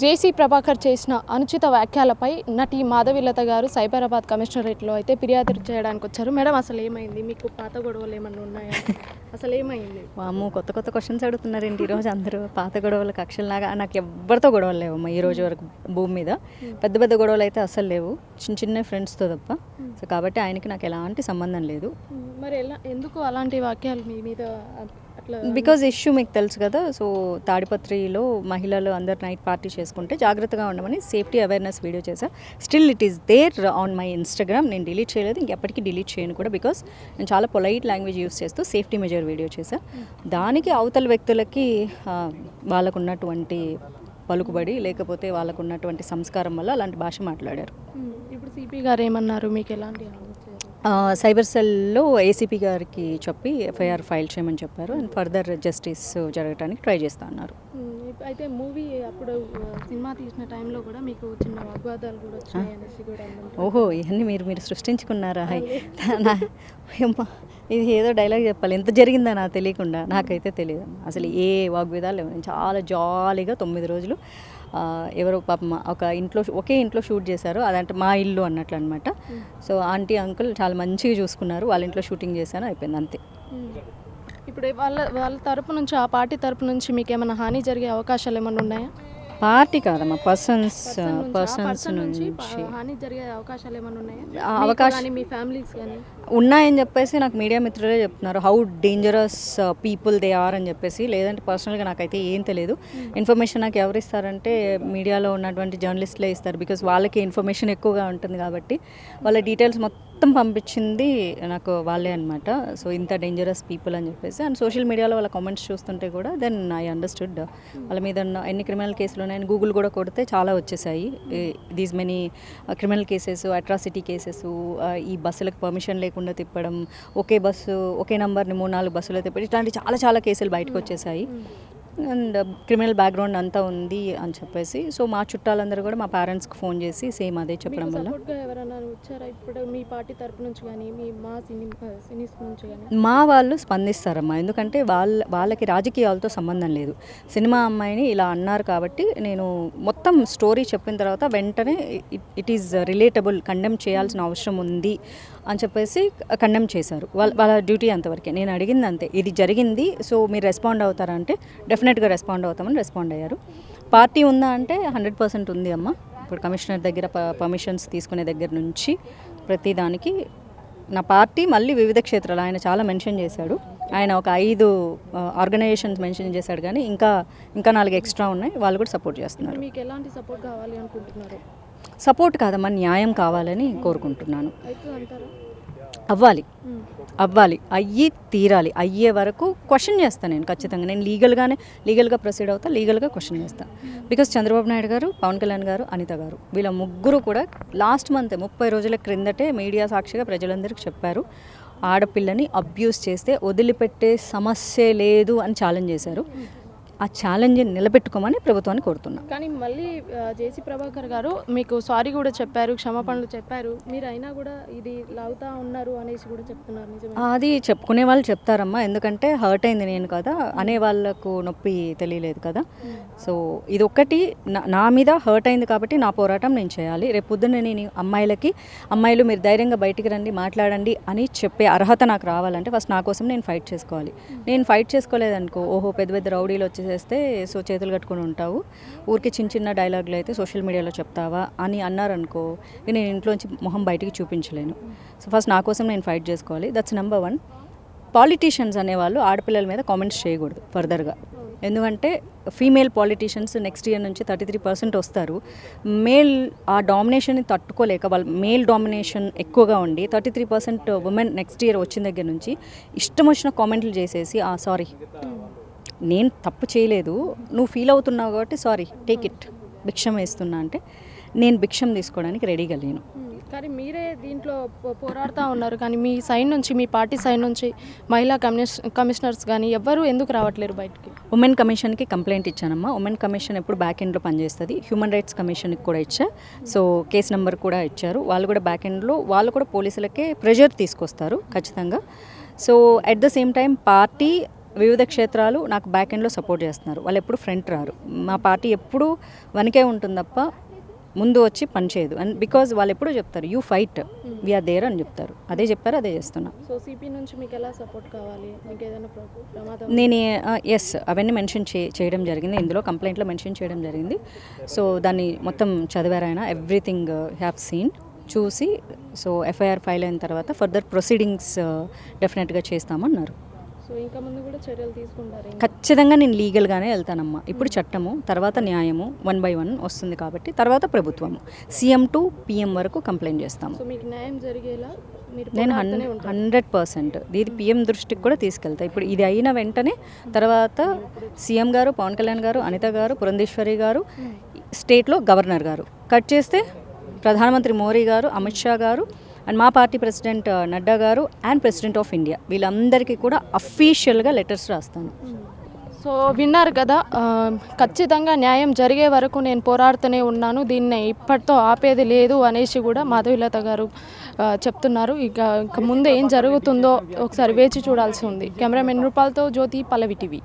జేసీ ప్రభాకర్ చేసిన అనుచిత వ్యాఖ్యలపై నటి మాధవీలత గారు సైబరాబాద్ కమిషనరేట్లో అయితే ఫిర్యాదు చేయడానికి వచ్చారు. మేడం అసలు ఏమైంది? మీకు పాత గొడవలు ఏమన్నా ఉన్నాయా? అసలు ఏమైంది? వామ్మో, కొత్త కొత్త క్వశ్చన్స్ అడుగుతున్నారేంటి ఈరోజు అందరూ? పాత గొడవలు కక్షలులాగా నాకు ఎవ్వరితో గొడవలు లేవమ్మా ఈ రోజు వరకు భూమి మీద. పెద్ద పెద్ద గొడవలు అయితే అస్సలు లేవు, చిన్న చిన్న ఫ్రెండ్స్తో తప్ప. సో కాబట్టి ఆయనకి నాకు ఎలాంటి సంబంధం లేదు. మరి ఎందుకు అలాంటి వాక్యాలు మీ మీద? బికాజ్ ఇష్యూ మీకు తెలుసు కదా. సో తాడిపత్రిలో మహిళలు అందరు నైట్ పార్టీ చేసుకుంటే జాగ్రత్తగా ఉండమని సేఫ్టీ అవేర్నెస్ వీడియో చేశా. Still it is there on my Instagram. నేను డిలీట్ చేయలేదు, ఇంకెప్పటికీ డిలీట్ చేయను కూడా. బికాస్ నేను చాలా పొలైట్ లాంగ్వేజ్ యూస్ చేస్తూ సేఫ్టీ మెజర్ వీడియో చేశా. దానికి అవతల వ్యక్తులకి వాళ్ళకు ఉన్నటువంటి పలుకుబడి లేకపోతే వాళ్ళకు ఉన్నటువంటి సంస్కారం వల్ల అలాంటి భాష మాట్లాడారు. ఇప్పుడు సిపి గారు ఏమన్నారు? మీకు ఎలాంటి సైబర్ సెల్లో ఏసీపీ గారికి చెప్పి ఎఫ్ఐఆర్ ఫైల్ చేయమని చెప్పారు. అండ్ ఫర్దర్ జస్టిస్ జరగడానికి ట్రై చేస్తా అన్నారు. అయితే మూవీ అప్పుడు సినిమా తీసిన టైంలో కూడా మీకు చిన్న వాగ్వాదాలు కూడా వచ్చాయి అనేసి కూడా. ఓహో, ఇవన్నీ మీరు సృష్టించుకున్నారా? ఇది ఏదో డైలాగ్ చెప్పాలి, ఎంత జరిగిందా నాకు తెలియకుండా? నాకైతే తెలియదు అసలు ఏ వాగ్వేదాలు లేవు. నేను చాలా జాలీగా 9 రోజులు ఎవరో పాపం ఒకే ఇంట్లో షూట్ చేశారు. అదంటే మా ఇల్లు అన్నట్లు అనమాట. సో ఆంటీ అంకుల్ చాలా మంచిగా చూసుకున్నారు. వాళ్ళ ఇంట్లో షూటింగ్ చేశాను, అయిపోయింది అంతే. ఇప్పుడు వాళ్ళ తరపు నుంచి, ఆ పార్టీ తరపు నుంచి మీకు ఏమైనా హాని జరిగే అవకాశాలు ఏమైనా ఉన్నాయా? పార్టీ కాదమ్మా, పర్సన్స్ నుంచి హాని జరిగే అవకాశాలు ఏమైనా ఉన్నాయా? అవకాశం మీ ఫ్యామిలీస్ కానీ ఉన్నాయని చెప్పేసి నాకు మీడియా మిత్రులే చెప్తున్నారు. How dangerous people they are అని చెప్పేసి. లేదంటే పర్సనల్గా నాకైతే ఏం తెలియదు. ఇన్ఫర్మేషన్ నాకు ఎవరు ఇస్తారంటే మీడియాలో ఉన్నటువంటి జర్నలిస్టులే ఇస్తారు. బికాస్ వాళ్ళకి ఇన్ఫర్మేషన్ ఎక్కువగా ఉంటుంది కాబట్టి వాళ్ళ డీటెయిల్స్ మొత్తం పంపించింది నాకు వాళ్ళే అనమాట. సో ఇంత డేంజరస్ పీపుల్ అని చెప్పేసి. అండ్ సోషల్ మీడియాలో వాళ్ళ కామెంట్స్ చూస్తుంటే కూడా దెన్ ఐ అండర్స్టూడ్ వాళ్ళ మీద ఎన్ని క్రిమినల్ కేసులు ఉన్నాయని గూగుల్ కూడా కొడితే చాలా వచ్చేసాయి. These many criminal cases, atrocity cases, ఈ బస్సులకు పర్మిషన్ లేకుండా తిప్పడం, ఒకే బస్సు ఒకే నెంబర్ని 3-4 బస్సులు తిప్పడం, ఇట్లాంటి చాలా కేసులు బయటకు వచ్చేసాయి. అండ్ క్రిమినల్ బ్యాక్గ్రౌండ్ అంతా ఉంది అని చెప్పేసి. సో మా చుట్టాలందరూ కూడా మా పేరెంట్స్కి ఫోన్ చేసి సేమ్ అదే చెప్పడం వల్ల మా వాళ్ళు స్పందిస్తారమ్మా. ఎందుకంటే వాళ్ళకి రాజకీయాలతో సంబంధం లేదు. సినిమా అమ్మాయిని ఇలా అన్నారు కాబట్టి నేను మొత్తం స్టోరీ చెప్పిన తర్వాత వెంటనే ఇట్ ఈజ్ రిలేటబుల్, కండెమ్ చేయాల్సిన అవసరం ఉంది అని చెప్పేసి కండెమ్ చేశారు. వాళ్ళ డ్యూటీ అంతవరకే. నేను అడిగింది అంతే, ఇది జరిగింది సో మీరు రెస్పాండ్ అవుతారా అంటే డెఫినెట్గా రెస్పాండ్ అవుతామని రెస్పాండ్ అయ్యారు. పార్టీ ఉందా అంటే 100% ఉంది అమ్మ. ఇప్పుడు కమిషనర్ దగ్గర పర్మిషన్స్ తీసుకునే దగ్గర నుంచి ప్రతి దానికి నా పార్టీ. మళ్ళీ వివిధ క్షేత్రాలు ఆయన చాలా మెన్షన్ చేశాడు. ఆయన ఒక 5 ఆర్గనైజేషన్స్ మెన్షన్ చేశాడు, కానీ ఇంకా 4 ఎక్స్ట్రా ఉన్నాయి. వాళ్ళు కూడా సపోర్ట్ చేస్తున్నారు. మీకు ఎలాంటి సపోర్ట్ కావాలి అనుకుంటున్నారు? సపోర్ట్ కాదమ్మా, న్యాయం కావాలని కోరుకుంటున్నాను. అవ్వాలి, అయ్యి తీరాలి. అయ్యే వరకు క్వశ్చన్ చేస్తాను నేను ఖచ్చితంగా. నేను లీగల్గా ప్రొసీడ్ అవుతా, లీగల్గా క్వశ్చన్ చేస్తాను. బికాస్ చంద్రబాబు నాయుడు గారు, పవన్ కళ్యాణ్ గారు, అనిత గారు, వీళ్ళ ముగ్గురు కూడా లాస్ట్ మంత్ 30 రోజుల క్రిందటే మీడియా సాక్షిగా ప్రజలందరికీ చెప్పారు, ఆడపిల్లని అబ్యూస్ చేస్తే వదిలిపెట్టే సమస్య లేదు అని ఛాలెంజ్ చేశారు. ఆ ఛాలెంజ్ని నిలబెట్టుకోమని ప్రభుత్వాన్ని కోరుతున్నాను. కానీ మళ్ళీ జేసీ ప్రభాకర్ గారు మీకు సారీ కూడా చెప్పారు, క్షమాపణలు చెప్పారు. మీరు అయినా కూడా ఇది లాగుతా ఉన్నారు అనేసి కూడా చెప్తున్నారు. అది చెప్పుకునే వాళ్ళు చెప్తారమ్మా, ఎందుకంటే హర్ట్ అయింది నేను కదా, అనే వాళ్ళకు నొప్పి తెలియలేదు కదా. సో ఇది ఒక్కటి నా మీద హర్ట్ అయింది కాబట్టి నా పోరాటం నేను చేయాలి. రేపు పొద్దున్న నేను అమ్మాయిలు మీరు ధైర్యంగా బయటికి రండి, మాట్లాడండి అని చెప్పే అర్హత నాకు రావాలంటే ఫస్ట్ నా కోసం నేను ఫైట్ చేసుకోవాలి. నేను ఫైట్ చేసుకోలేదనుకో, ఓహో పెద్ద రౌడీలు వచ్చేసేస్తే సో చేతులు కట్టుకొని ఉంటావు, ఊరికి చిన్న డైలాగులు అయితే సోషల్ మీడియాలో చెప్తావా అని అన్నారనుకో, నేను ఇంట్లోంచి మొహం బయటికి చూపించలేను. సో ఫస్ట్ నా కోసం నేను ఫైట్ చేసుకోవాలి. That's number 1. పాలిటీషియన్స్ అనేవాళ్ళు ఆడపిల్లల మీద కామెంట్స్ చేయకూడదు ఫర్దర్గా. ఎందుకంటే ఫీమేల్ పాలిటీషియన్స్ నెక్స్ట్ ఇయర్ నుంచి 33% వస్తారు. మేల్ ఆ డామినేషన్ని తట్టుకోలేక, వాళ్ళు మేల్ డామినేషన్ ఎక్కువగా ఉండి 33% ఉమెన్ నెక్స్ట్ ఇయర్ వచ్చిన దగ్గర నుంచి ఇష్టం వచ్చిన కామెంట్లు చేసేసి సారీ నేను తప్పు చేయలేదు, నువ్వు ఫీల్ అవుతున్నావు కాబట్టి సారీ టేక్ ఇట్, భిక్షం వేస్తున్నా అంటే నేను భిక్షం తీసుకోవడానికి రెడీగా లేను. కానీ మీరే దీంట్లో పోరాడుతూ ఉన్నారు, కానీ మీ సైడ్ నుంచి, మీ పార్టీ సైడ్ నుంచి మహిళా కమిషనర్స్ కానీ ఎవ్వరూ ఎందుకు రావట్లేరు బయటికి? ఉమెన్ కమిషన్కి కంప్లైంట్ ఇచ్చానమ్మా. ఉమెన్ కమిషన్ ఎప్పుడు బ్యాక్ ఎండ్లో పనిచేస్తుంది. హ్యూమన్ రైట్స్ కమిషన్కి కూడా ఇచ్చా. సో కేసు నెంబర్ కూడా ఇచ్చారు. వాళ్ళు కూడా బ్యాక్ ఎండ్లో, వాళ్ళు కూడా పోలీసులకే ప్రెషర్ తీసుకొస్తారు ఖచ్చితంగా. So at the same time party వివిధ క్షేత్రాలు నాకు బ్యాక్ ఎండ్లో సపోర్ట్ చేస్తున్నారు. వాళ్ళు ఎప్పుడు ఫ్రంట్ రారు. మా పార్టీ ఎప్పుడు వనికే ఉంటుంది తప్ప ముందు వచ్చి పనిచేయదు. అండ్ బికాజ్ వాళ్ళు ఎప్పుడూ చెప్తారు యూ ఫైట్ వీఆర్ దేర్ అని చెప్తారు. అదే చెప్పారు, అదే చేస్తున్నా. సో సిపి నుంచి మీకు ఎలా సపోర్ట్ కావాలి? మీకు ఏదైనా ప్రమాదం? నేను ఎస్ అవన్నీ మెన్షన్ చేయడం జరిగింది, ఇందులో కంప్లైంట్లో మెన్షన్ చేయడం జరిగింది. సో దాన్ని మొత్తం చదివారు ఆయన, ఎవ్రీథింగ్ హ్యావ్ సీన్, చూసి సో ఎఫ్ఐఆర్ ఫైల్ అయిన తర్వాత ఫర్దర్ ప్రొసీడింగ్స్ డెఫినెట్గా చేస్తామన్నారు. సో ఇంకా ముందు కూడా చర్యలు తీసుకుంటారు? ఖచ్చితంగా నేను లీగల్గానే వెళ్తానమ్మా. ఇప్పుడు చట్టము, తర్వాత న్యాయము 1 by 1 వస్తుంది కాబట్టి తర్వాత ప్రభుత్వము, సీఎం టు పిఎం వరకు కంప్లైంట్ చేస్తాము. సో మీకు న్యాయం జరిగేలా మీరు నేను పోరాడుతూనే ఉంటారు? 100% ఇది పిఎం దృష్టికి కూడా తీసుకెళ్తా. ఇప్పుడు ఇది అయిన వెంటనే తర్వాత సీఎం గారు, పవన్ కళ్యాణ్ గారు, అనిత గారు, పురంధేశ్వరి గారు, స్టేట్లో గవర్నర్ గారు, కట్ చేస్తే ప్రధానమంత్రి మోడీ గారు, అమిత్ షా గారు, అండ్ మా పార్టీ ప్రెసిడెంట్ నడ్డా గారు అండ్ ప్రెసిడెంట్ ఆఫ్ ఇండియా, వీళ్ళందరికీ కూడా అఫీషియల్గా లెటర్స్ రాస్తాను. సో విన్నారు కదా, ఖచ్చితంగా న్యాయం జరిగే వరకు నేను పోరాడుతూనే ఉన్నాను, దీన్ని ఇప్పటితో ఆపేది లేదు అనేసి కూడా మాధవీలత గారు చెప్తున్నారు. ఇక ముందు ఏం జరుగుతుందో ఒకసారి వేచి చూడాల్సి ఉంది. కెమెరామెన్ రూపాలతో జ్యోతి, పల్లవి టీవీ.